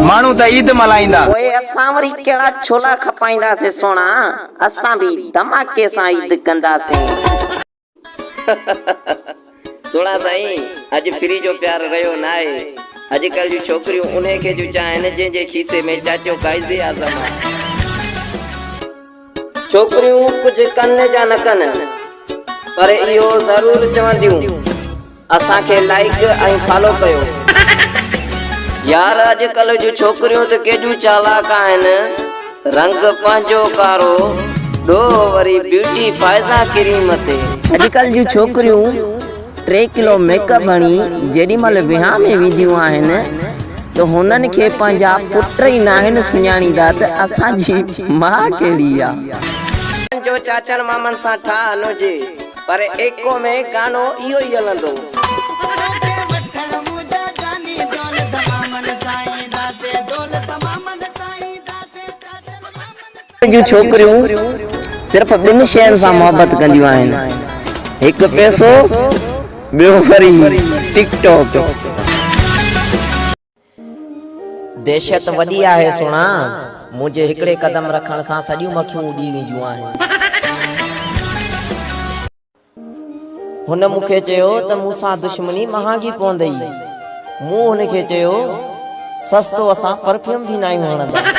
मानू त ईद मल्हाईंदा। ओए असां वरी केड़ा छोला खपाईंदासीं सोना, असां भी धमाके सां ईद कंदासीं। सुना साईं, अज फ्री जो प्यार रहियो न आहे। अजकल जी छोकरियूं उन्हे के जो चाहन जे खीसे में चाचो काइज़े आज़म। छोकरियूं कुछ कन जा न कन, पर इहो जरूर चवंदियूं असां के लाइक ऐं फॉलो कयो। यार अजकल जो छोकरियों तो केजू चालाक आहिन, रंग पंहिंजो कारो do worry beauty Faiza cream ते। अजकल जो छोकरियों 3 किलो मेकअप हणी जेडी मल विहा में विधियूं आहिन तो हुनन के पंहिंजा पुट ही नाहिन सुञाणींदा त असां जी मां केड़ी आ। जो चाचन मामन सा ठा अनुजे पर एको में गानो इहो ही हलंदो। जो छोकरियों सिर्फ 2 शहर से मोहब्बत कंदियूं आहिन, एक पैसो बियो वरी टिकटॉक। दहशत वडी आहे सुना, मुझे हिकड़े कदम रखण सा सॼियूं मखियूं उडी वेंदियूं आहिन। हुन मुखे चयो त मूंसां दुश्मनी महांगी पवंदई। मूं हुन खे चयो सस्तो असां परफ्यूम भी न हणंदा।